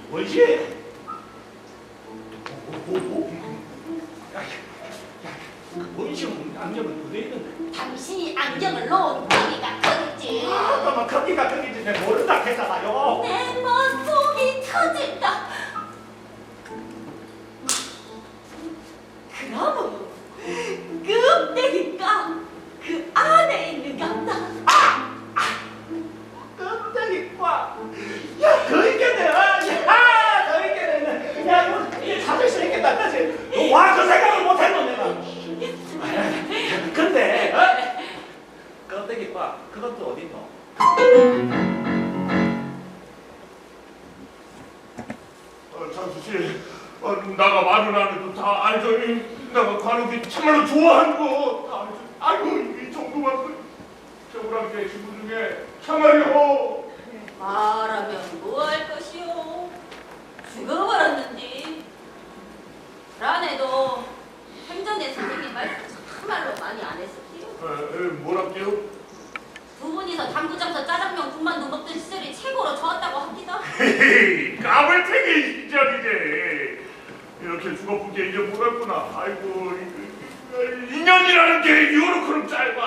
뭐지? 원시용 안경은 어디에 있는데? 당신이 안경을 놓은 거기가 거기지. 잠깐만, 거기가 거기지. 내가 모른다 했잖아요. 내 머릿속이 터진다. 그러면 껍데기가 그 안에 있는 겁니다. 껍데기과. 야, 더 있겠네. 야, 더 있겠네. 야, 이거 찾을 수 있겠다. 그치? 와, 그 생각을 못했노, 내가. 근데, 껍데기과, 그것도 어디 있노? 장수씨, 나가 말은 안 해도 다 알죠. 내가 관욱이 참말로 좋아하는 거 다 알죠. 아이고, 이 정도만 저우랑께 친구 중에 참말로. 말하면 뭐 할 것이오? 죽어버렸는지. 라네도 행전의 선생님 말씀 참말로 많이 안 했었지요. 뭐랄게요? 두 분이서 당구장서 짜장면 군만두 먹던 시절이 최고로 좋았다고 합니다. 헤헤, 까불탱이 시절이지. 이렇게 죽어보게 이제 못했구나. 아이고, 인연이라는 게 요렇게는 짧아.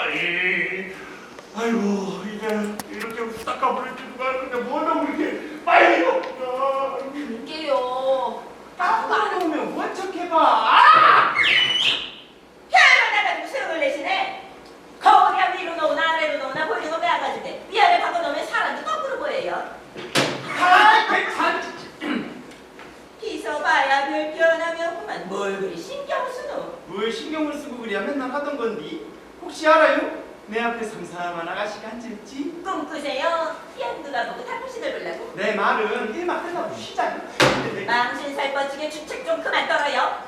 아이고, 이제 이렇게 후딱 까불을 줄 누가 알았는데 뭐하다고 이렇게 빨리 없나. 이게요. 까불으면 원척해봐. 야이러다가 무슨 내시네. 거울이야 위로 놓으나 아래로 놓으나 볼링을 왜안 가지대. 위아래 바꿔놓으면 사람도 거꾸로 보여요. 기서봐야 별 변하면만 뭘 그리 신경 쓰노. 뭘 신경을 쓰고 그래야 맨날 하던 건디? 혹시 알아요? 내 앞에 삼삼한 아가씨가 앉아있지? 꿈꾸세요. 연두가 보고 당신을 보려고. 내 말은 일만 끝나고 쉬자니. 망신 살 뻗치게 주책 좀 그만 떨어요.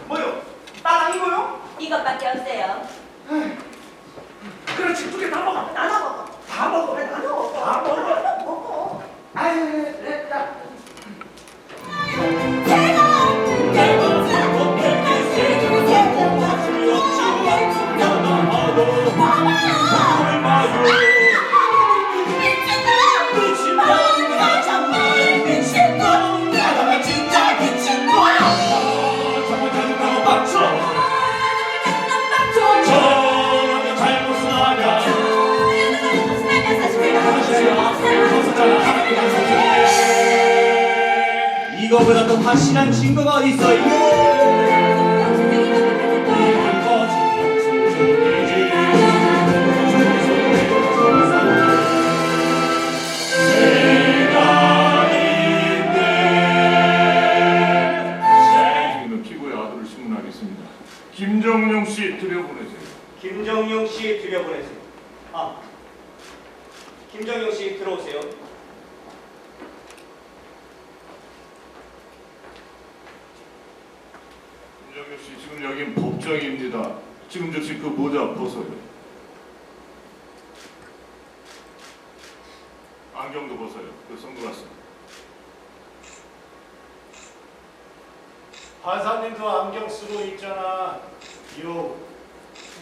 뭐요? 따랑 이거요? 이것밖에 없어요. 그렇지, 두 개 다 먹어. 나눠 먹어. 다 먹어. 왜 나눠 먹어? 다 먹어. 먹어. 아유, 나. 이거보다 더 확실한 증거가 어디 있어요? 피고의 아들을 신문하겠습니다. 김정용 씨 들여보내세요. 김정용 씨 들여보내세요. 김정용 씨 들어오세요. 김정용 씨 지금 여긴 법정입니다. 지금 즉시 그 모자 벗어요. 안경도 벗어요. 그 선글라스. 판사님도 안경 쓰고 있잖아. 요.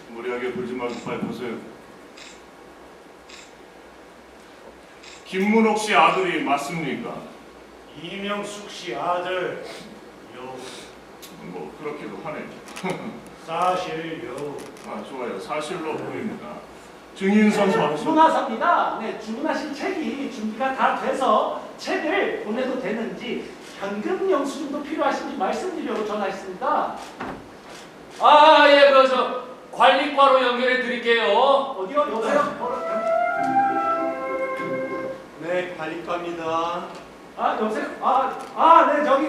무리하게 굴지 말고 빨리 벗어요. 김문옥 씨 아들이 맞습니까? 이명숙 씨 아들. 요. 뭐 그렇게도 하네요. 사실요. 좋아요. 사실로 보입니다. 증인 선서 문화사입니다. 네, 주문하신 책이 준비가 다 돼서 책을 보내도 되는지 현금 영수증도 필요하신지 말씀드리려고 전화했습니다. 예, 저 관리과로 연결해 드릴게요. 어디요? 여보세요? 네, 관리과입니다. 여보세요? 네, 저기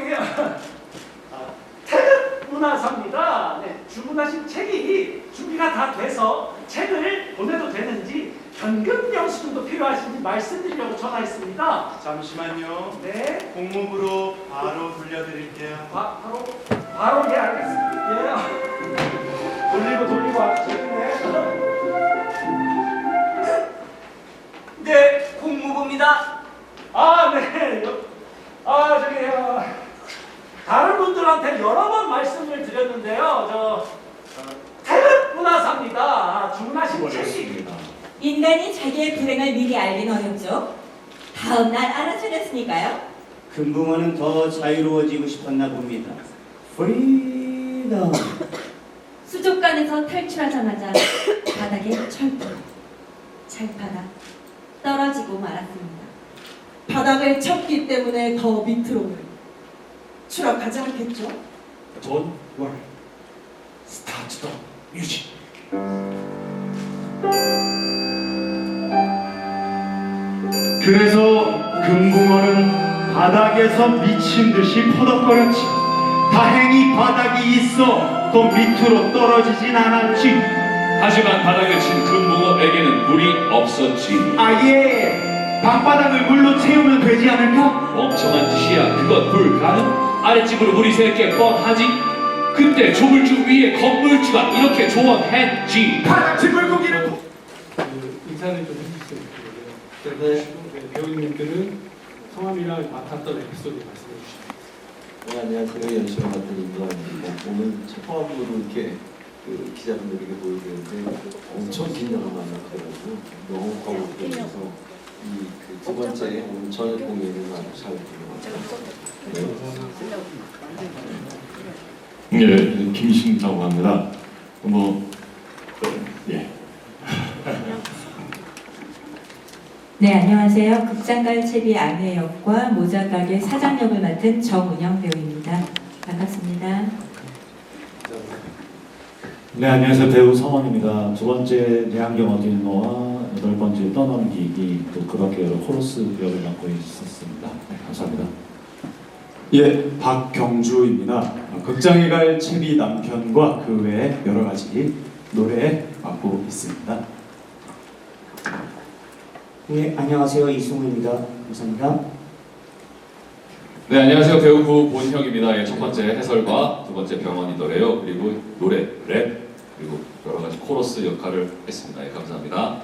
태극 문화사입니다. 네, 주문하신 책이 준비가 다 돼서 책을 보내도 되는지 현금 영수증도 필요하신지 말씀드리려고 전화했습니다. 잠시만요. 네. 공무부로 바로 돌려드릴게요. 바로 예, 알겠습니다. 예. 돌리고 네, 공무부입니다. 네. 다른 분들한테 여러 번 말씀을 드렸는데요. 태극 문화사입니다. 주문하신 책이 인간이 자기의 불행을 미리 알긴 어렵죠. 다음 날 알아차렸으니까요. 금붕어는 더 자유로워지고 싶었나 봅니다. 프리덤. 수족관에서 탈출하자마자 바닥에 찰바닥 떨어지고 말았습니다. 바닥을 쳤기 때문에 더 밑으로 추락하지 않겠죠? Don't worry. Start the music. 그래서 금붕어는 바닥에서 미친 듯이 퍼덕거렸지. 다행히 바닥이 있어 또 밑으로 떨어지진 않았지. 하지만 바닥을 친 금붕어에게는 물이 없었지. 아예 방바닥을 물로 채우면 되지 않을까? 멍청한 짓이야. 그건 불가능. 아랫집으로 물이 새게 뻔하지. 그때 조물주 위에 건물주가 이렇게 조언했지. 바닥지 물고기는 인사를 좀 해주세요. 배우님들은 성함이랑 맡았던 에피소드 말씀해 주시죠. 네, 안녕하세요. 연수를 맡은 임도환입니다. 오늘 첫 번으로 이렇게 기자분들에게 보여드리는데 엄청 긴장을 많이 해가지고 너무 거북해서 두 번째 오늘 저녁 공연을 아주 잘 들은 것 같아요. 예, 김신다고 합니다. 예. 네, 안녕하세요. 극장갈채비 아내 역과 모자가게 사장 역을 맡은 정은영 배우입니다. 반갑습니다. 네, 안녕하세요. 배우 성원입니다. 두 번째 내안경 어디 있노와 여덟 번째 떠넘기기 또 그 밖에 여러 코러스 역을 맡고 있었습니다. 네, 감사합니다. 예, 박경주입니다. 극장에 갈 채비 남편과 그 외에 여러 가지 노래 맡고 있습니다. 네, 안녕하세요. 이승우입니다. 감사합니다. 네, 안녕하세요. 배우 구본형입니다. 예, 첫 번째 해설과 두 번째 병원이 노래요. 그리고 노래, 랩, 그리고 여러 가지 코러스 역할을 했습니다. 예, 감사합니다.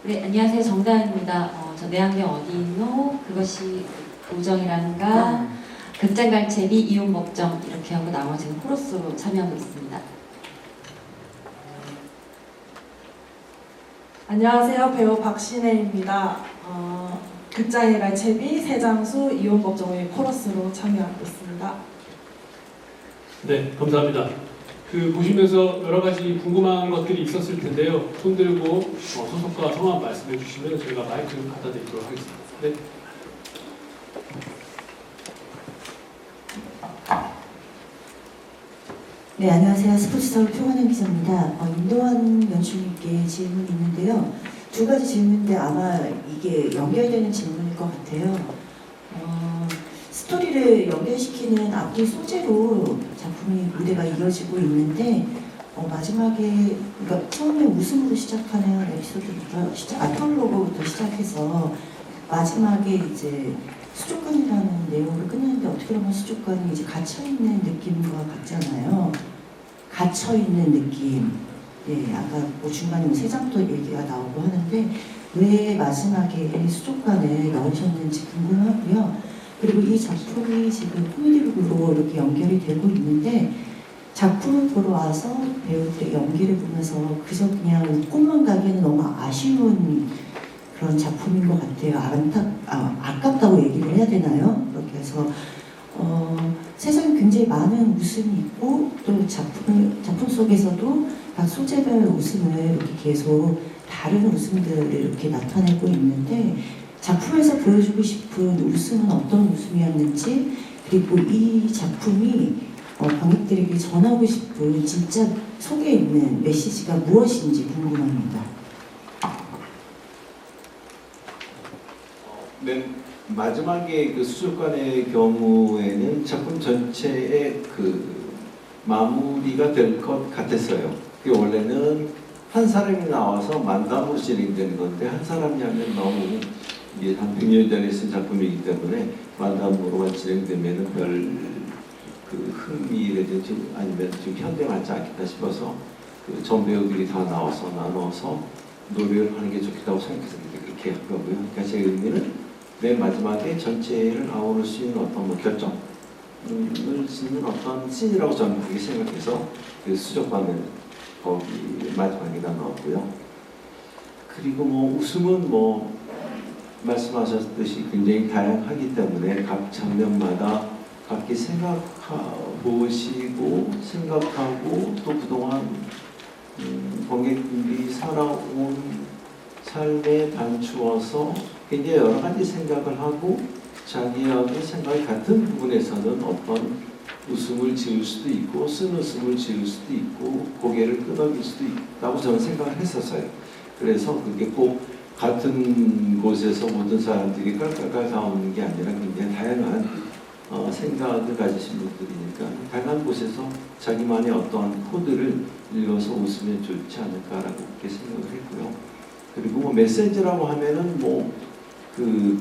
네, 안녕하세요. 정다은입니다. 저 내안경 어디 있노? 그것이 우정이란가? 극장갈채비 이용법정 이렇게 하고 나머지는 코러스로 참여하고 있습니다. 안녕하세요. 배우 박신혜입니다. 극장에 갈 채비 세장수 이혼법정의 코러스로 참여하고 있습니다. 네, 감사합니다. 보시면서 여러 가지 궁금한 것들이 있었을 텐데요. 손 들고 소속과 성함 말씀해 주시면 저희가 마이크를 갖다 드리도록 하겠습니다. 네. 네, 안녕하세요. 스포츠서울 표관현 기자입니다. 임도환 연출님께 질문이 있는데요. 두 가지 질문인데 아마 이게 연결되는 질문일 것 같아요. 스토리를 연결시키는 앞뒤 소재로 작품이 무대가 이어지고 있는데 마지막에 그러니까 처음에 웃음으로 시작하는 에피소드부터 프롤로그부터 시작해서 마지막에 이제 수족관이라는 내용으로 끝내는데 어떻게 보면 수족관이 이제 갇혀있는 느낌과 같잖아요. 갇혀있는 느낌. 예, 아까 뭐 중간에 세장도 얘기가 나오고 하는데 왜 마지막에 수족관을 넣으셨는지 궁금하고요. 그리고 이 작품이 지금 코미디룩으로 이렇게 연결이 되고 있는데 작품을 보러 와서 배우들의 연기를 보면서 그저 그냥 웃고만 가기에는 너무 아쉬운 그런 작품인 것 같아요. 아깝다고 얘기를 해야 되나요? 그렇게 해서 세상에 굉장히 많은 웃음이 있고 또 작품 속에서도 각 소재별 웃음을 이렇게 계속 다른 웃음들을 이렇게 나타내고 있는데 작품에서 보여주고 싶은 웃음은 어떤 웃음이었는지 그리고 이 작품이 관객들에게 전하고 싶은 진짜 속에 있는 메시지가 무엇인지 궁금합니다. 네, 마지막에 그 수족관의 경우에는 작품 전체의 마무리가 될 것 같았어요. 원래는 한 사람이 나와서 만담으로 진행되는 건데 한 사람이 하면 너무 이게 한 100년 전에 쓴 작품이기 때문에 만담으로만 진행되면 별 흥미라든지 아니면 지금 현대 맞지 않겠다 싶어서 전 배우들이 다 나눠서 노래를 하는 게 좋겠다고 생각해서 그렇게 한 거고요. 그러니까 제 의미는 맨 마지막에 전체를 아우를 수 있는 어떤 결정을 짓는 어떤 씬이라고 저는 그렇게 생각해서 수족관을 거기 마지막에다 넣었고요. 그리고 뭐 웃음은 뭐 말씀하셨듯이 굉장히 다양하기 때문에 각 장면마다 각기 생각해보시고 생각하고 또 그동안 관객들이 살아온 삶에 반추어서 굉장히 여러 가지 생각을 하고 자기하고 생각이 같은 부분에서는 어떤 웃음을 지을 수도 있고 쓴웃음을 지을 수도 있고 고개를 끄덕일 수도 있다고 저는 생각을 했었어요. 그래서 그게 꼭 같은 곳에서 모든 사람들이 깔깔깔 나오는 게 아니라 굉장히 다양한 생각을 가지신 분들이니까 다양한 곳에서 자기만의 어떠한 코드를 읽어서 웃으면 좋지 않을까라고 그렇게 생각을 했고요. 그리고 뭐 메시지라고 하면은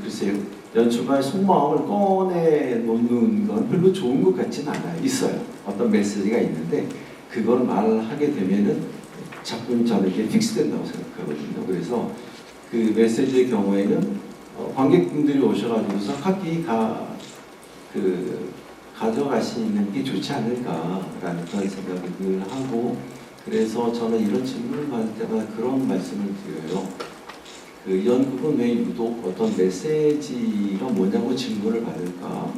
글쎄요, 연출가의 속마음을 꺼내놓는 건 별로 좋은 것 같지는 않아요. 있어요. 어떤 메시지가 있는데 그걸 말하게 되면은 작품 저에게 픽스된다고 생각하거든요. 그래서 그 메시지의 경우에는 관객분들이 오셔가지고서 각기 가져가시는 게 좋지 않을까라는 그런 생각을 늘 하고, 그래서 저는 이런 질문을 받을 때마다 그런 말씀을 드려요. 그 연극은 왜 유독 어떤 메시지가 뭐냐고 질문을 받을까?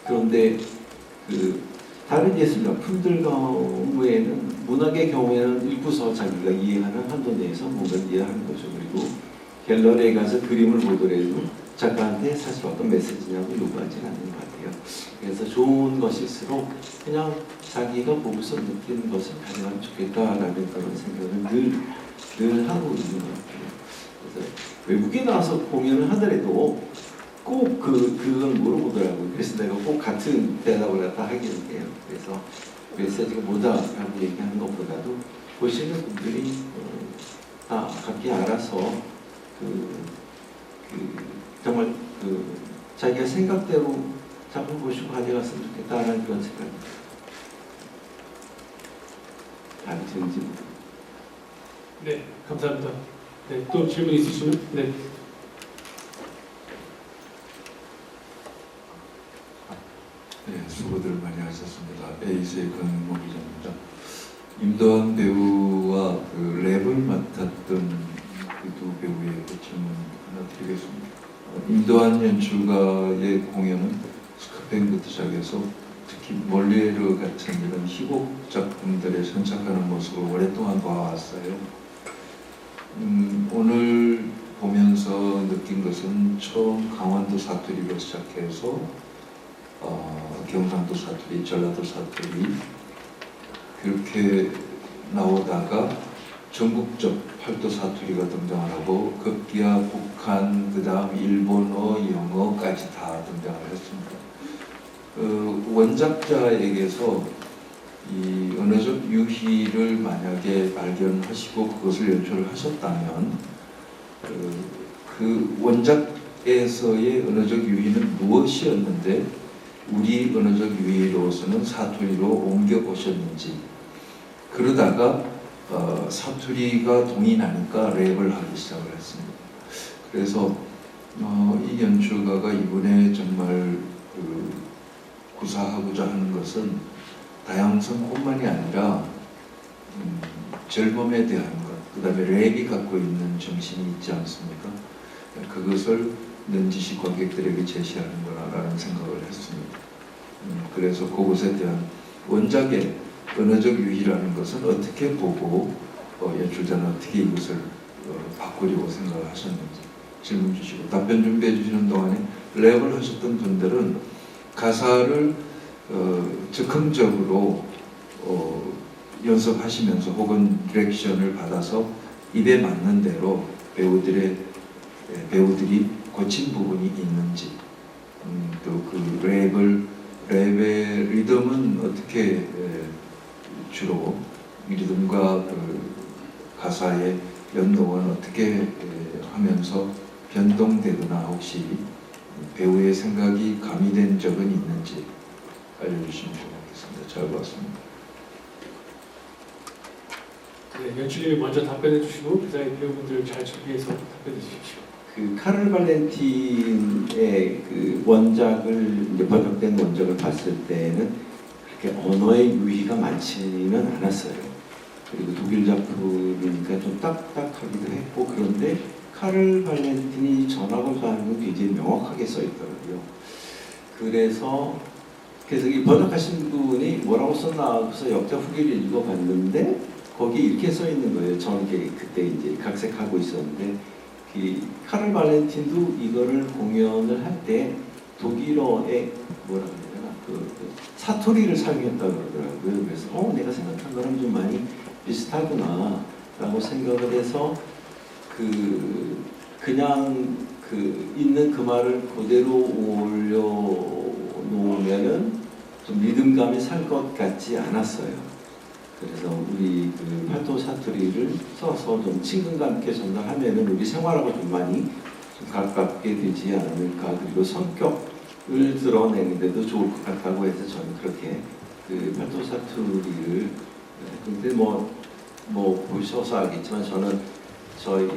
그런데 다른 예술 작품들 경우에는 문학의 경우에는 읽고서 자기가 이해하는 한도 내에서 뭔가를 이해하는 거죠. 그리고 갤러리에 가서 그림을 보더라도 작가한테 사실 어떤 메시지냐고 요구하지는 않는 것 같아요. 그래서 좋은 것일수록 그냥 자기가 보고서 느끼는 것을 가져가면 좋겠다라는 그런 생각을 늘 하고 있는 것 같아요. 그래서 외국에 나와서 공연을 하더라도 꼭 그걸 물어보더라고요. 그래서 내가 꼭 같은 대답을 갖다 하기는 해요. 그래서 메시지가 뭐다라고 얘기하는 것보다도 보시는 분들이 다 각기 알아서 정말 자기가 생각대로 작품 보시고 가져갔으면 좋겠다라는 그런 생각입니다. 답이 되는지 모르겠습니다. 네, 감사합니다. 네, 또 질문 있으시면 네. 네, 수고들 많이 하셨습니다. 에이스의 권모 기자입니다. 임도환 배우와 랩을 맡았던 그 두 배우의 질문 하나 드리겠습니다. 임도환 연출가의 공연은 스카펜부터 시작해서 특히 몰리에르 같은 이런 희곡 작품들에 선착하는 모습을 오랫동안 봐왔어요. 오늘 보면서 느낀 것은 처음 강원도 사투리로 시작해서 경상도 사투리, 전라도 사투리 그렇게 나오다가 전국적 팔도 사투리가 등장을 하고 급기야 북한, 그 다음 일본어, 영어까지 다 등장을 했습니다. 원작자에게서 이 언어적 유희를 만약에 발견하시고 그것을 연출을 하셨다면 그 원작에서의 언어적 유희는 무엇이었는데 우리 언어적 유희로서는 사투리로 옮겨 오셨는지, 그러다가 사투리가 동이 나니까 랩을 하기 시작을 했습니다. 그래서 이 연출가가 이번에 정말 구사하고자 하는 것은 다양성뿐만이 아니라 젊음에 대한 것, 그 다음에 랩이 갖고 있는 정신이 있지 않습니까? 그것을 넌지시 관객들에게 제시하는 거라는 생각을 했습니다. 그래서 그것에 대한 원작의 언어적 유희라는 것은 어떻게 보고 연출자는 어떻게 이것을 바꾸려고 생각을 하셨는지 질문 주시고, 답변 준비해 주시는 동안에 랩을 하셨던 분들은 가사를 즉흥적으로 연습하시면서 혹은 디렉션을 받아서 입에 맞는 대로 배우들이 고친 부분이 있는지, 또 그 랩의 리듬은 어떻게 주로 리듬과 가사의 연동은 어떻게 하면서 변동되거나 혹시 배우의 생각이 가미된 적은 있는지 알려주시면 좋겠습니다. 잘 봤습니다. 네, 연출님이 먼저 답변해 주시고 그 사이 배우분들 잘 준비해서 답변해 주십시오. 그 카를 발렌틴의 그 원작을 이제 번역된 원작을 봤을 때는 그렇게 언어의 유희가 많지는 않았어요. 그리고 독일 작품이니까 좀 딱딱하기도 했고 그런데 카를 발렌틴이 전학을 가는 건 굉장히 명확하게 써 있더라고요. 그래서 이 번역하신 분이 뭐라고 썼나 해서 역자 후기를 읽어봤는데 거기 이렇게 써 있는 거예요. 저는 그때 이제 각색하고 있었는데 카를 발렌틴도 이거를 공연을 할 때 독일어에 뭐라 그래야 되나 그 사투리를 사용했다고 그러더라고요. 그래서 내가 생각한 거랑 좀 많이 비슷하구나 라고 생각을 해서 그냥 있는 그 말을 그대로 올려놓으면은 좀 리듬감이 살 것 같지 않았어요. 그래서 우리 그 팔도 사투리를 써서 좀 친근감 있게 전달하면은 우리 생활하고 좀 많이 좀 가깝게 되지 않을까. 그리고 성격을 드러내는데도 좋을 것 같다고 해서 저는 그렇게 그 팔도 사투리를 근데 뭐 보셔서 알겠지만 저는 저희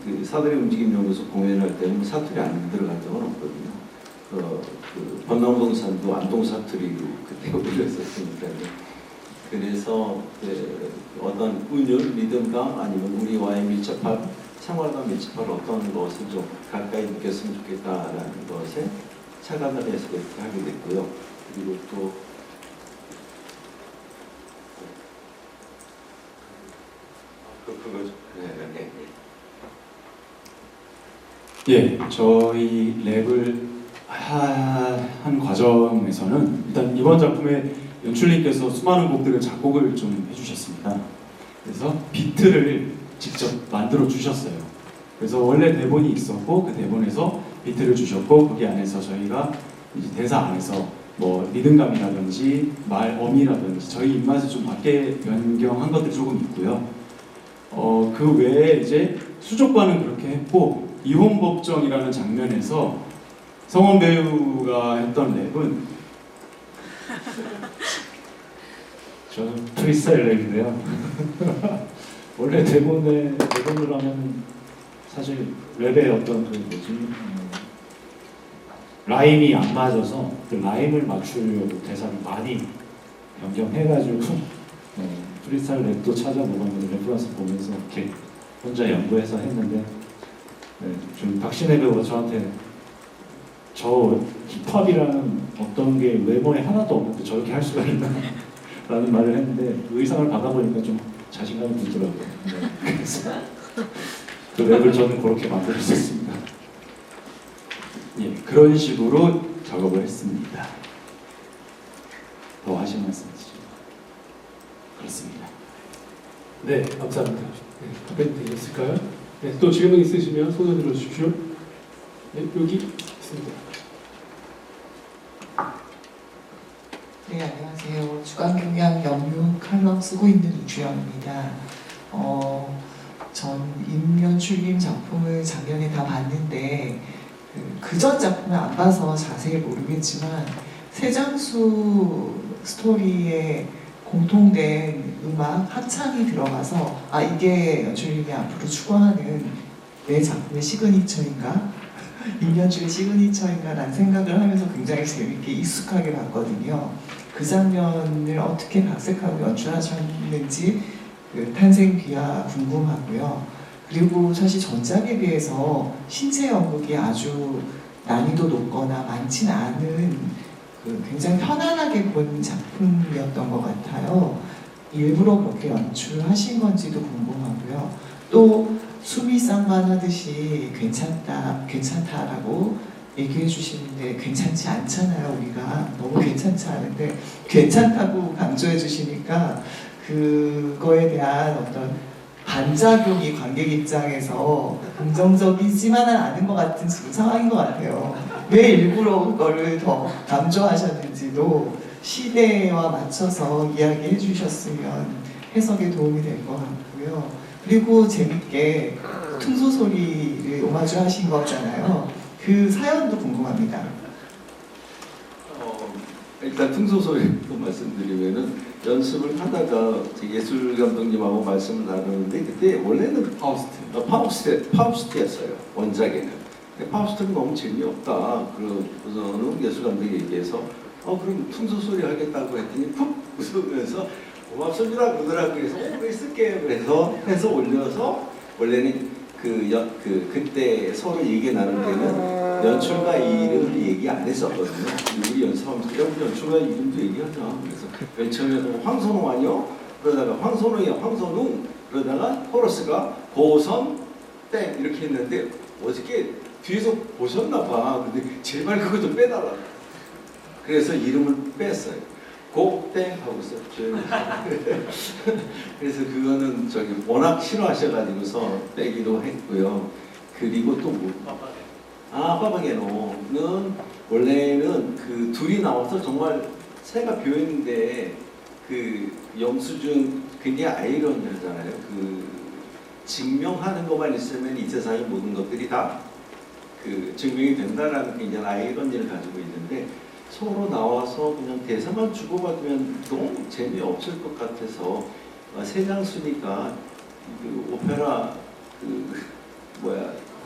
그 사다리 움직임 연구소 공연할 때는 사투리 안 들어간 적은 없거든요. 그 번남동산도 안동 사투리로 그때 올렸었으니까요. 그래서 어떤 운율, 리듬감 아니면 우리와의 밀접한 생활과 밀접한 어떤 것을 좀 가까이 느꼈으면 좋겠다라는 것에 착안을 해서 그렇게 하게 됐고요. 그리고 또 그거죠. 네. 예, 저희 랩을 한 과정에서는 일단 이번 작품에 연출님께서 수많은 곡들을 작곡을 좀 해주셨습니다. 그래서 비트를 직접 만들어 주셨어요. 그래서 원래 대본이 있었고 그 대본에서 비트를 주셨고 거기 안에서 저희가 이제 대사 안에서 뭐 리듬감이라든지 말 어미라든지 저희 입맛에 좀 맞게 변경한 것들이 조금 있고요. 그 외에 이제 수족관은 그렇게 했고 이혼법정이라는 장면에서 성원 배우가 했던 랩은 저는 프리스타일 랩인데요. 원래 대본으로 하면 사실 랩의 어떤 라임이 안 맞아서 그 라임을 맞추려고 대사를 많이 변경해가지고 프리스타일 랩도 찾아보고 레퍼런스 보면서 이렇게 혼자 연구해서 했는데 좀 박신혜 배우가 저한테 저 힙합이라는 어떤 게 외모에 하나도 없는데 저렇게 할 수가 있나? 라는 말을 했는데 의상을 받아보니까 좀 자신감이 들더라고요. 그래서 그 랩을 저는 그렇게 만들었었습니다. 예, 그런 식으로 작업을 했습니다. 더 하실 말씀 있으시죠? 그렇습니다. 네, 감사합니다. 답변 되셨을까요? 네, 또 질문 있으시면 손을 들어주십시오. 네, 여기 있습니다. 네, 안녕하세요. 주간경향 연유 칼럼 쓰고 있는 이주영입니다. 전 임연출님 작품을 작년에 다 봤는데 그전 작품을 안 봐서 자세히 모르겠지만 세장수 스토리에 공통된 음악 합창이 들어가서 이게 연출님이 앞으로 추구하는 내 작품의 시그니처인가? 임연출의 시그니처인가 라는 생각을 하면서 굉장히 재밌게 익숙하게 봤거든요. 그 장면을 어떻게 각색하고 연출하셨는지 그 탄생 비화 궁금하고요. 그리고 사실 전작에 비해서 신체 연극이 아주 난이도 높거나 많지는 않은 굉장히 편안하게 본 작품이었던 것 같아요. 일부러 그렇게 연출하신 건지도 궁금하고요. 또 수미상관하듯이 괜찮다라고 얘기해 주시는데 괜찮지 않잖아요. 우리가 너무 괜찮지 않은데 괜찮다고 강조해 주시니까 그거에 대한 어떤 반작용이 관객 입장에서 긍정적이지만은 않은 것 같은 지금 상황인 것 같아요. 왜 일부러 그거를 더 강조하셨는지도 시대와 맞춰서 이야기해 주셨으면 해석에 도움이 될 것 같고요. 그리고 재밌게 퉁소소리를 오마주 하신 거잖아요. 그 사연도 궁금합니다. 일단 퉁소소리도 말씀드리면은 연습을 하다가 예술 감독님하고 말씀을 나누는데 그때 원래는 파우스트였어요. 원작에는. 근데 파우스트는 너무 재미없다. 그러고서는 예술 감독이 얘기해서 그럼 퉁소소리 하겠다고 했더니 푹 웃으면서 고맙습니다 그러더라고요. 그래서 그래 쓸게요. 그래서 해서 올려서 원래는 그때 서로 얘기 나눌 때는 연출가 이름을 얘기 안 했었거든요. 우리 연습하면서 우리 연출가 이름도 얘기하자. 그래서 맨 처음에 황선홍 아니요? 그러다가 황선홍이야 황선웅. 그러다가 코러스가 고선 땡 이렇게 했는데 어저께 뒤에서 보셨나 봐. 근데 제발 그거 좀 빼달라. 그래서 이름을 뺐어요. 곡땡 하고 썼죠. 그래서 그거는 저기 워낙 싫어하셔가지고서 빼기도 했고요. 그리고 또 뭐? 빠바게노는 원래는 그 둘이 나와서 정말 새가 비어있는데 그 영수증 굉장히 아이러니하잖아요. 그 증명하는 것만 있으면 이 세상의 모든 것들이 다 그 증명이 된다라는 굉장히 아이러니를 가지고 있는데 서로 나와서 그냥 대사만 주고받으면 너무 재미없을 것 같아서 세장수니까 그 오페라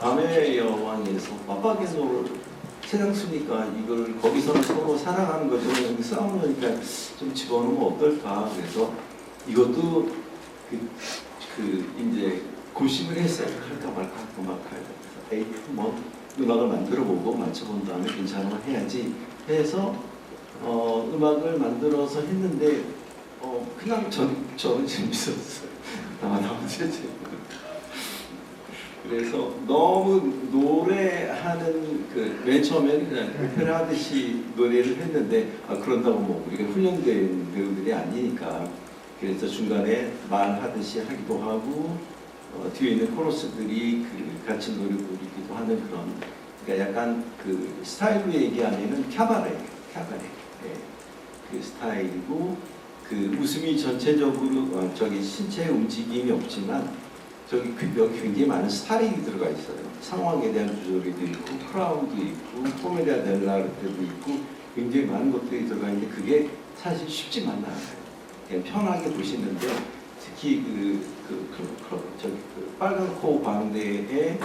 밤의 여왕에서 빠바게노를 세장수니까 이걸 거기서는 서로 사랑하는 거죠. 싸우니까 좀 집어넣으면 어떨까. 그래서 이것도 이제 고심을 했어요. 할까 말까 할까 말까. 그래서 뭐 음악을 만들어보고 맞춰본 다음에 괜찮으면 해야지 해서 음악을 만들어서 했는데 그냥 저는 재밌었어요. 나머지 그래서 너무 노래하는 맨 처음에는 그냥 오페라 하듯이 노래를 했는데 그런다고 뭐 우리가 훈련된 배우들이 아니니까 그래서 중간에 말하듯이 하기도 하고 뒤에 있는 코러스들이 같이 노래 부르기도 하는 그런 그러니까 약간 그 스타일로 얘기하면은 캬바레 그 스타일이고 그 웃음이 전체적으로 저기 신체 움직임이 없지만 저기 여기 굉장히 많은 스타일이 들어가 있어요. 상황에 대한 조절이도 있고 크라운도 있고 코메디아 델라르테도 있고 굉장히 많은 것들이 들어가 있는데 그게 사실 쉽지만은 않아요. 그냥 편하게 보시는데 특히 그 빨간 코 광대의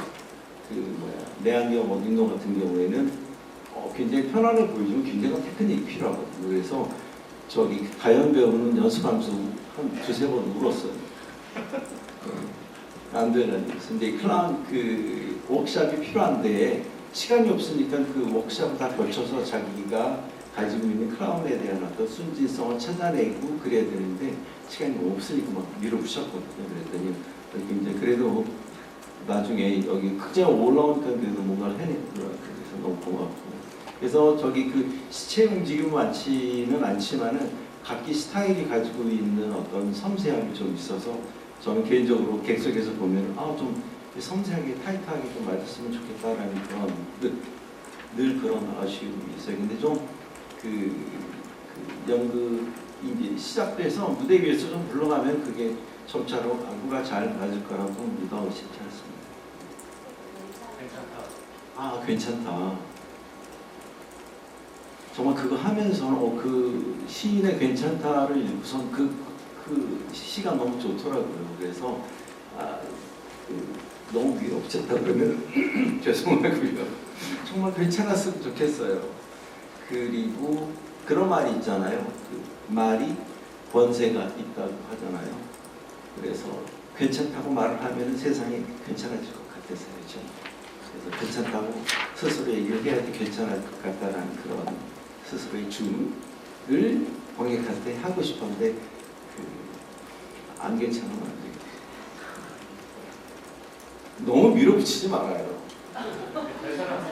내안경 어딘노 같은 경우에는 굉장히 편안해 보이지만 굉장히 테크닉이 필요하거든요. 그래서 저기 가연 배우는 연습하면서 한 두세 번 울었어요. 안 되는. 근데 클라운 워크샵이 필요한데 시간이 없으니까 그 워크샵을 다 걸쳐서 자기가 가지고 있는 클라운에 대한 어떤 순진성을 찾아내고 그래야 되는데 시간이 없으니까 막 밀어붙였거든요. 그랬더니 굉장히 그래도 나중에 여기 극장에 올라오니까 그래도 뭔가를 해냈더라고요. 그래서 너무 고맙고. 그래서 저기 시체 움직임은 많지는 않지만은 각기 스타일이 가지고 있는 어떤 섬세함이 좀 있어서 저는 개인적으로 객석에서 보면 좀 섬세하게 타이트하게 좀 맞았으면 좋겠다라는 그런 늘 그런 아쉬움이 있어요. 근데 좀 연극이 시작돼서 무대 위에서 좀 불러가면 그게 점차로 안구가 잘 맞을 거라고 믿어 싶지 않습니다. 괜찮다. 정말 그거 하면서는 그 시인의 괜찮다를 읽고선 그 시가 너무 좋더라고요. 그래서 너무 위에 없었다 그러면 죄송하고요. 정말 괜찮았으면 좋겠어요. 그리고 그런 말이 있잖아요. 말이 권세가 있다고 하잖아요. 그래서 괜찮다고 말을 하면 세상이 괜찮아질 것 같아서요. 그래서 괜찮다고 스스로 얘기를 해야지 괜찮을 것 같다라는 그런 스스로의 주문을 관객할 때 하고 싶은데 안 괜찮으면 안 돼요. 너무 밀어붙이지 말아요.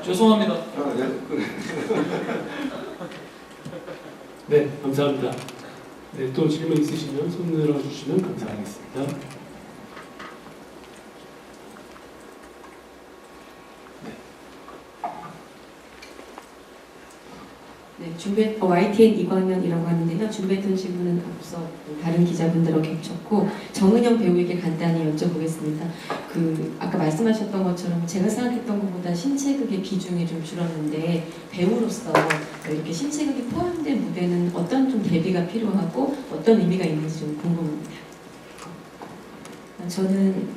죄송합니다. 네, 감사합니다. 네, 또 질문 있으시면 손 들어주시면 감사하겠습니다. 네, YTN 이광현이라고 하는데요. 준비했던 질문은 앞서 다른 기자분들하고 겹쳤고 정은영 배우에게 간단히 여쭤보겠습니다. 아까 말씀하셨던 것처럼 제가 생각했던 것보다 신체극의 비중이 좀 줄었는데 배우로서 이렇게 신체극이 포함된 무대는 어떤 좀 대비가 필요하고 어떤 의미가 있는지 좀 궁금합니다. 저는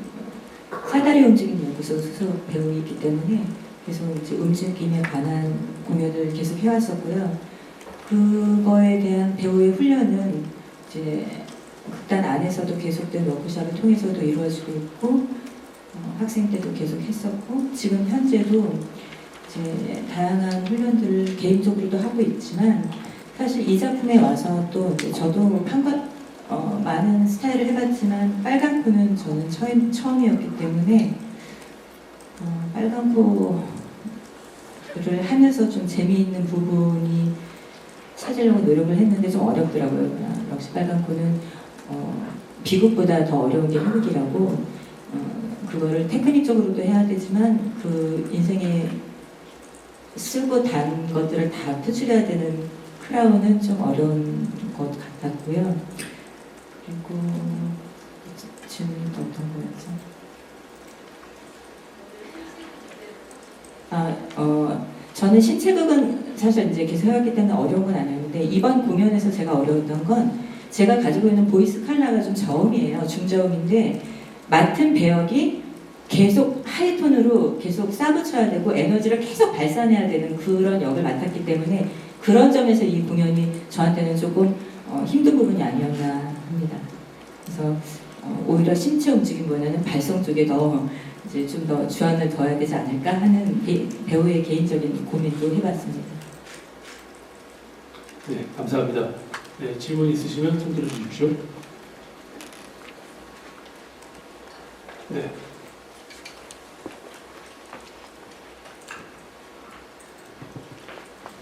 사다리 움직임 연구소 수석 배우이기 때문에 계속 이제 움직임에 관한 공연을 계속 해왔었고요. 그거에 대한 배우의 훈련은 이제 극단 안에서도 계속된 워크숍을 통해서도 이루어지고 있고 학생 때도 계속 했었고 지금 현재도 이제 다양한 훈련들을 개인적으로도 하고 있지만 사실 이 작품에 와서 또 이제 저도 많은 스타일을 해봤지만 빨간코는 저는 처음이었기 때문에 빨간코를 하면서 좀 재미있는 부분이 찾으려고 노력을 했는데 좀 어렵더라고요. 역시 빨간코는 비극보다 더 어려운 게 희극이라고 그거를 테크닉적으로도 해야 되지만 그 인생에 쓰고 단 것들을 다 표출해야 되는 크라운은 좀 어려운 것 같았고요. 그리고 질문이 또 어떤 거였죠? 저는 신체극은 사실 이제 계속 해왔기 때문에 어려운 건 아니었는데 이번 공연에서 제가 어려웠던 건 제가 가지고 있는 보이스 컬러가 좀 저음이에요. 중저음인데 맡은 배역이 계속 하이톤으로 계속 싸붙여야 되고 에너지를 계속 발산해야 되는 그런 역을 맡았기 때문에 그런 점에서 이 공연이 저한테는 조금 힘든 부분이 아니었나 합니다. 그래서 오히려 신체 움직임보다는 발성 쪽에 더 이제 좀 더 주안을 둬야 되지 않을까 하는 배우의 개인적인 고민도 해봤습니다. 네, 감사합니다. 네, 질문 있으시면 손 들어주십시오. 네.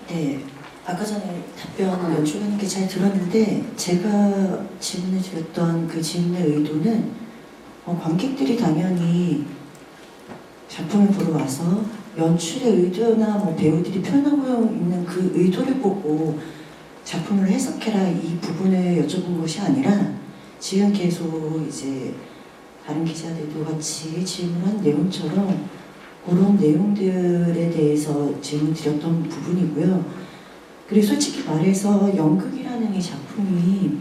네, 아까 전에 답변 여쭤보는 게 잘 들었는데 제가 질문을 드렸던 그 질문의 의도는 관객들이 당연히 작품을 보러 와서 연출의 의도나 뭐 배우들이 표현하고 있는 그 의도를 보고 작품을 해석해라 이 부분을 여쭤본 것이 아니라 지금 계속 이제 다른 기자들도 같이 질문한 내용처럼 그런 내용들에 대해서 질문 드렸던 부분이고요. 그리고 솔직히 말해서 연극이라는 이 작품이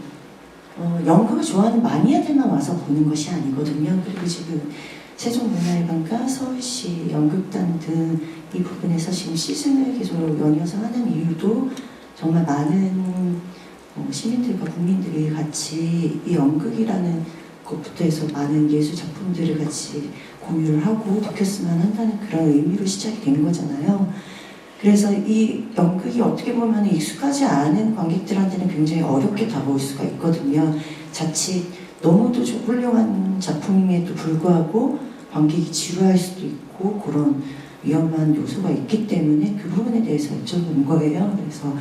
연극을 좋아하는 마니아들만 와서 보는 것이 아니거든요. 그리고 지금 세종문화회관과 서울시 연극단 등 이 부분에서 지금 시즌을 계속 연이어서 하는 이유도 정말 많은 시민들과 국민들이 같이 이 연극이라는 것부터 해서 많은 예술 작품들을 같이 공유를 하고 느꼈으면 한다는 그런 의미로 시작이 된 거잖아요. 그래서 이 연극이 어떻게 보면 익숙하지 않은 관객들한테는 굉장히 어렵게 다가올 수가 있거든요. 자칫 너무도 좀 훌륭한 작품임에도 불구하고 관객이 지루할 수도 있고 그런 위험한 요소가 있기 때문에 그 부분에 대해서 여쭤본 거예요. 그래서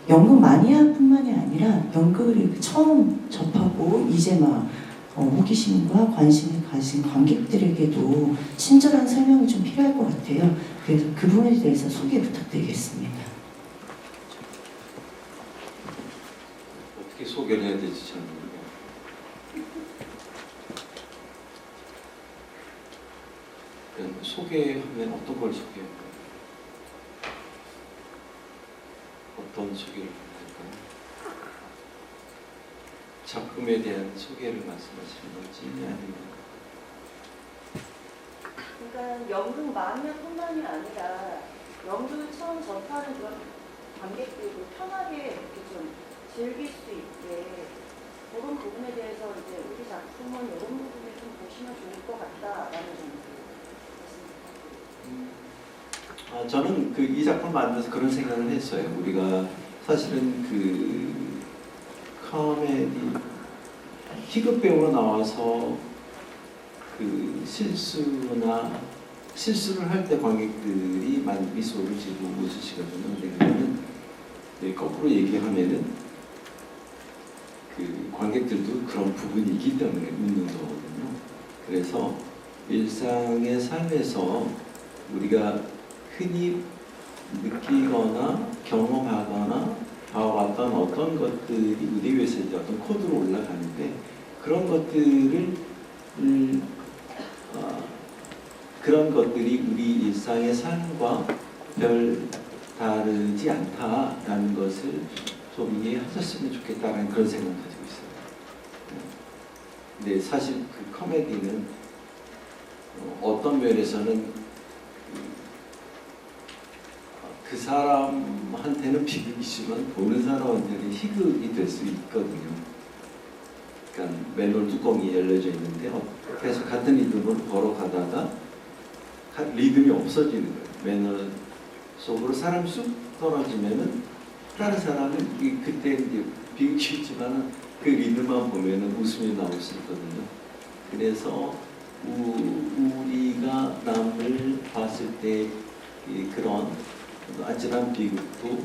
연극 마니아뿐만이 아니라 연극을 처음 접하고 이제 막 호기심과 관심을 가진 관객들에게도 친절한 설명이 좀 필요할 것 같아요. 그래서 그 부분에 대해서 소개 부탁드리겠습니다. 어떻게 소개를 해야 될지 잘 모르겠어요. 소개하면 어떤 걸 소개해요? 어떤 소개를 할까요? 작품에 대한 소개를 말씀하시는 건지 아니면 그러니까 연극 마니아뿐만이 아니라 연극을 처음 접하는 그런 관객들도 편하게 이렇게 좀 즐길 수 있게 그런 부분에 대해서 이제 우리 작품은 이런 부분을 좀 보시면 좋을 것 같다라는 정도. 저는 이 작품 만들어서 그런 생각을 했어요. 우리가 사실은 코미디 희극 배우로 나와서 실수를 할 때 관객들이 많이 미소를 지고 웃으시거든요. 근데 그거는 거꾸로 얘기하면은 관객들도 그런 부분이 있기 때문에 웃는 거거든요. 그래서 일상의 삶에서 우리가 흔히 느끼거나 경험하거나 봐왔던 어떤 것들이 무대 위에서 이제 어떤 코드로 올라가는데 그런 것들을 그런 것들이 우리 일상의 삶과 별 다르지 않다라는 것을 좀 이해하셨으면 좋겠다라는 그런 생각을 가지고 있어요. 근데 사실 코미디는 어떤 면에서는 그 사람한테는 비극이지만 보는 사람한테는 희극이 될 수 있거든요. 그러니까 맨홀 뚜껑이 열려져 있는데요. 그래서 같은 리듬으로 걸어가다가 리듬이 없어지는 거예요. 맨홀 속으로 사람이 쑥 떨어지면은 다른 사람은 그때 이제 비웃기지만은 그 리듬만 보면은 웃음이 나올 수 있거든요. 그래서 우리가 남을 봤을 때 그런 아찔한 비극도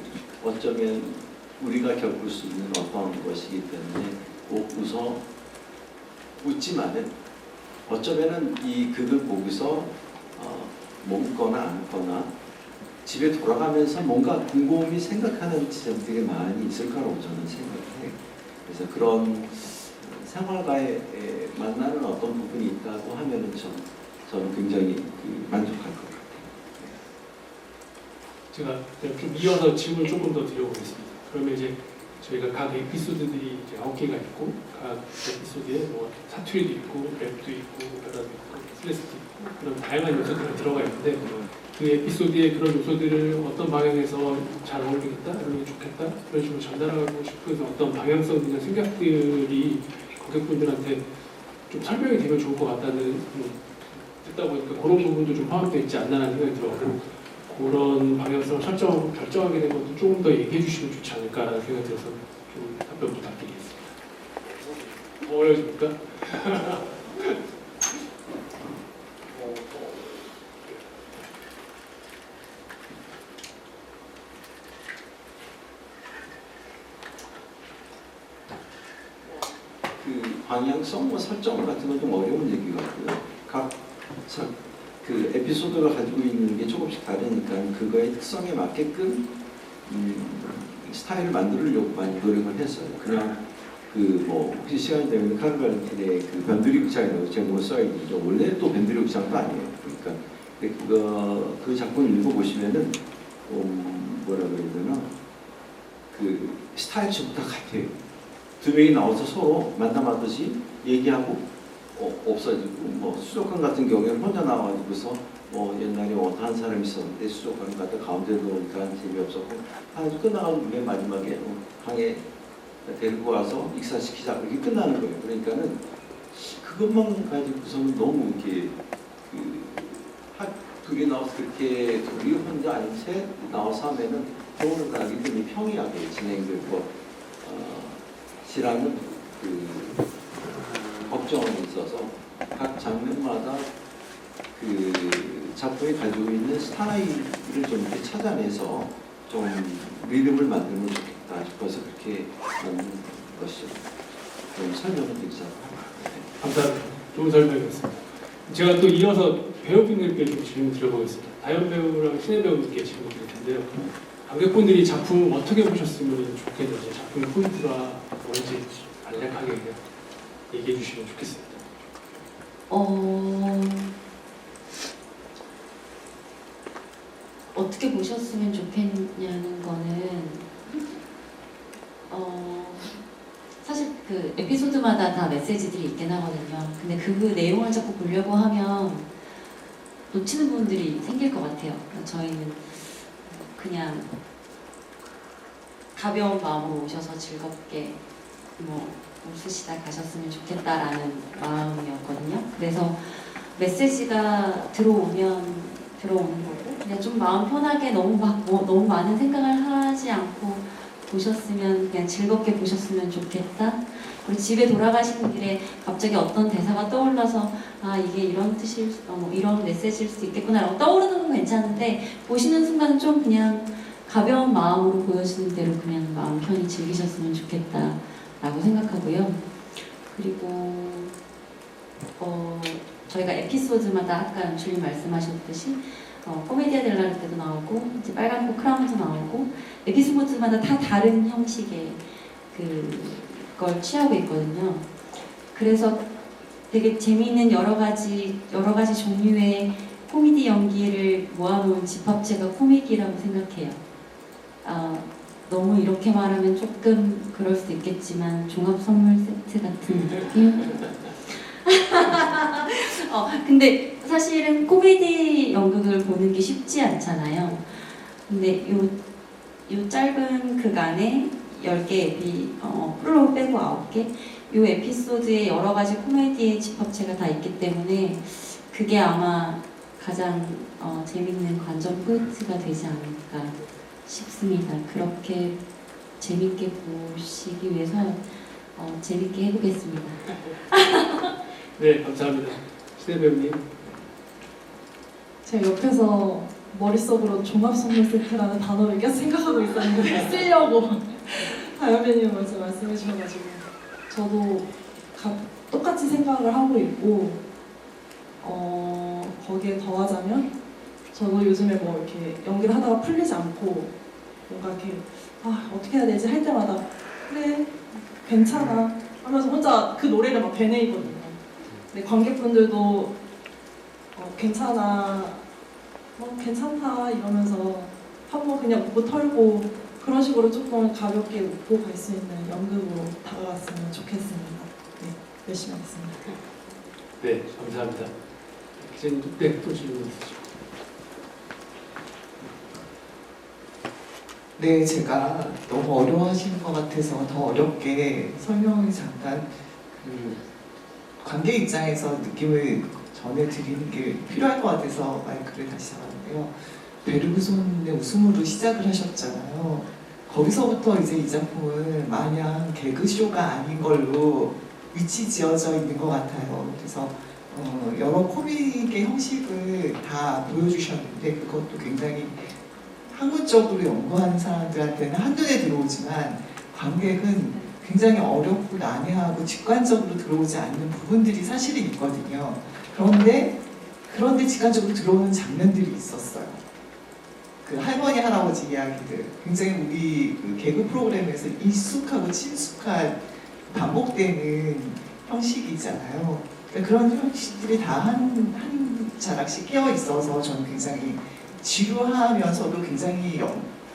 어쩌면 우리가 겪을 수 있는 어떤 것이기 때문에 꼭 웃지만은 어쩌면은 이 극을 보고서 먹거나 안거나 집에 돌아가면서 뭔가 곰곰이 생각하는 지점들이 많이 있을 거라고 저는 생각해요. 그래서 그런 생활과의 만나는 어떤 부분이 있다고 하면은 저는 굉장히 만족할 것 같아요. 제가 좀 이어서 질문을 조금 더 드려보겠습니다. 그러면 이제 저희가 각 에피소드들이 이제 9개가 있고 각 에피소드에 뭐 사투리도 있고 랩도 있고 오페라도 있고 슬래스도 있고 그런 다양한 요소들이 들어가 있는데 그 에피소드의 그런 요소들을 어떤 방향에서 잘 어울리겠다, 이런 게 좋겠다 그런 식으로 전달하고 싶은 어떤 방향성이나 생각들이 관객분들한테 좀 설명이 되면 좋을 것 같다는 듣다 보니까 그런 부분도 좀 포함되어 있지 않나라는 생각이 들어서 그런 방향성을 설정하고 결정하게 된 것도 조금 더 얘기해 주시면 좋지 않을까라는 생각이 들어서 좀 답변 부탁드리겠습니다. 어려워집니까? 그 방향성 뭐 설정 같은 건 좀 어려운 얘기 같고요. 그 에피소드가 가지고 있는 게 조금씩 다르니까 그거의 특성에 맞게끔 스타일을 만들려고 많이 노력을 했어요. 그냥 그 뭐 혹시 시간이 되면 카르발틴의 그 변두리 극장이라고 제목을 써있는데 원래 또 변두리 극장도 아니에요. 그러니까 그 작품 읽어보시면은 뭐라 그래야 되나 그 스타일이 전부 다 같아요. 두 명이 나와서 서로 만남하듯이 얘기하고 없어지고 뭐 수족관 같은 경우에는 혼자 나와가지고서 뭐 옛날에 한 사람이 있었는데 수족관 갔다 가운데 놓으니까 재미없었고 아주 끝나가고 맨 마지막에 방에 데리고 와서 익사시키자 이렇게 끝나는 거예요. 그러니까는 그것만 가지고서는 너무 이렇게 둘이 나와서 그렇게 둘이 혼자 아니면 셋 나와서 하면은 좋은 가기 때문에 평이하게 진행될 것이라는 걱정이 있어서 각 장면마다 그 작품이 가지고 있는 스타일을 좀 이렇게 찾아내서 좀 리듬을 만들면 좋겠다 싶어서 그렇게 만든 것이죠. 좀 설명을 드리자고. 감사합니다. 좋은 설명이었습니다. 제가 또 이어서 배우분들께 좀 질문 드려보겠습니다. 다현 배우랑 신혜 배우님께 질문 드릴 텐데요. 관객분들이 작품을 어떻게 보셨으면 좋겠는지, 작품의 포인트가 뭔지 간략하게 그냥 얘기해 주시면 좋겠습니다. 어떻게 보셨으면 좋겠냐는 거는 사실 그 에피소드마다 다 메시지들이 있긴 하거든요. 근데 그 내용을 자꾸 보려고 하면 놓치는 부분들이 생길 것 같아요. 그러니까 저희는 그냥 가벼운 마음으로 오셔서 즐겁게 뭐 웃으시다 가셨으면 좋겠다라는 마음이었거든요. 그래서 메시지가 들어오는 거고 그냥 좀 마음 편하게 너무 많은 생각을 하지 않고 보셨으면 그냥 즐겁게 보셨으면 좋겠다. 그리고 집에 돌아가시는 길에 갑자기 어떤 대사가 떠올라서 아 이게 이런 뜻일 이런 메시지일 수 있겠구나라고 떠오르는 건 괜찮은데 보시는 순간 좀 그냥 가벼운 마음으로 보여지는 대로 그냥 마음 편히 즐기셨으면 좋겠다라고 생각하고요. 그리고 저희가 에피소드마다 아까 주님 말씀하셨듯이 코미디아 델라르 때도 나오고 이제 빨간꽃 크라운도 나오고 에피소드마다 다 다른 형식의 그걸 취하고 있거든요. 그래서 되게 재미있는 여러 가지 종류의 코미디 연기를 모아놓은 집합체가 코믹이라고 생각해요. 너무 이렇게 말하면 조금 그럴 수도 있겠지만 종합 선물 세트 같은 느낌? 근데 사실은 코미디 연극을 보는 게 쉽지 않잖아요. 근데 요 짧은 극 안에 10개 앱이 프롤로그 빼고 9개 이 에피소드에 여러 가지 코미디의 집합체가 다 있기 때문에 그게 아마 가장 재밌는 관전 포인트가 되지 않을까 싶습니다. 그렇게 재밌게 보시기 위해서 재밌게 해보겠습니다. 네, 감사합니다. 시대 배우님. 제가 옆에서 머릿속으로 종합 선물 세트라는 단어를 계속 생각하고 있었는데 쓰려고 다현배님 먼저 말씀해 주셔가지고 저도 똑같이 생각을 하고 있고 거기에 더하자면 저도 요즘에 뭐 이렇게 연기를 하다가 풀리지 않고 뭔가 이렇게 어떻게 해야 되지 할 때마다 그래 괜찮아 하면서 혼자 그 노래를 막 되뇌이거든요. 근데 관객분들도 괜찮아 괜찮다 이러면서 한번 그냥 웃고 털고 그런 식으로 조금 가볍게 웃고 갈 수 있는 연극으로 다가갔으면 좋겠습니다. 네, 열심히 하겠습니다. 네, 감사합니다. 기자님, 네, 또 질문 있으시죠? 네, 제가 너무 어려워하시는 것 같아서 더 어렵게 설명을 잠깐 관객 입장에서 느낌을 전해드리는 게 필요할 것 같아서 마이크를 다시 잡았는데요. 베르그손의 웃음으로 시작을 하셨잖아요. 거기서부터 이제 이 작품은 마냥 개그쇼가 아닌 걸로 위치 지어져 있는 것 같아요. 그래서 여러 코믹의 형식을 다 보여주셨는데 그것도 굉장히 학문적으로 연구하는 사람들한테는 한눈에 들어오지만 관객은 굉장히 어렵고 난해하고 직관적으로 들어오지 않는 부분들이 사실은 있거든요. 그런데 직관적으로 들어오는 장면들이 있었어요. 그 할머니 할아버지 이야기들 굉장히 우리 그 개그 프로그램에서 익숙하고 친숙한 반복되는 형식이잖아요. 그러니까 그런 형식들이 다 한 자락씩 끼어 있어서 저는 굉장히 지루하면서도 굉장히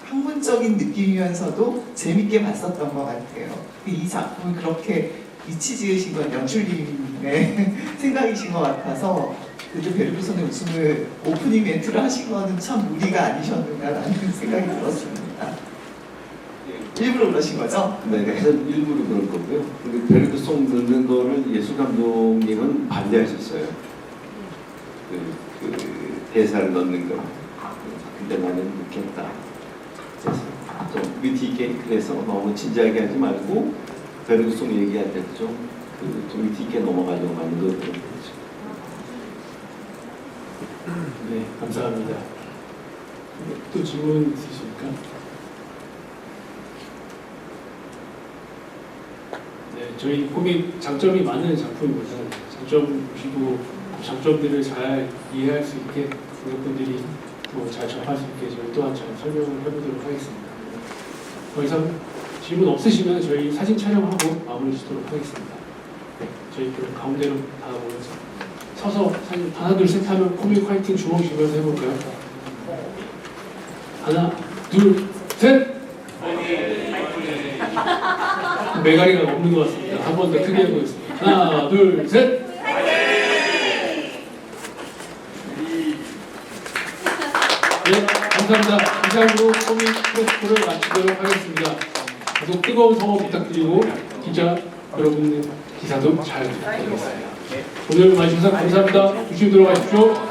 학문적인 느낌이면서도 재밌게 봤었던 것 같아요. 이 작품을 그렇게 위치 지으신 건 연출님의 생각이신 것 같아서 그래도 베르그손의 웃음을 오프닝 멘트를 하신 거는 참 무리가 아니셨는가라는 생각이 들었습니다. 일부러 그러신 거죠? 네, 그래서 일부러 그럴 거고요. 그리고 베르그송 넣는 거를 예술 감독님은 반대하셨어요. 그 대사를 넣는 거. 근데 나는 웃겠다. 그래서 좀 위트 있게 그래서 너무 진지하게 하지 말고 베르그송 얘기할 때도 좀 위트 있게 넘어가려고 하는 거죠. 네, 감사합니다. 또 질문 있으십니까? 네, 저희 코믹 장점이 많은 작품입니다. 장점 보시고 장점들을 잘 이해할 수 있게 관객분들이 또 잘 접할 수 있게 저희 또한 잘 설명을 해보도록 하겠습니다. 더 이상 질문 없으시면 저희 사진 촬영하고 마무리 짓도록 하겠습니다. 네, 저희 그 가운데로 다 모여서 서서 사진 하나 둘 셋 하면 코믹 화이팅 주먹 쥐면서 해볼까요? 하나 둘 셋! 메가리가 없는 것 같습니다. 한 번 더 크게 해보겠습니다. 하나 둘 셋! 네, 감사합니다. 이상으로 코믹 프로스를 마치도록 하겠습니다. 계속 뜨거운 성원 부탁드리고 기자 여러분의 기사도 잘 부탁드리겠습니다. 오늘 와주셔서 감사합니다. 조심히 들어가십시오.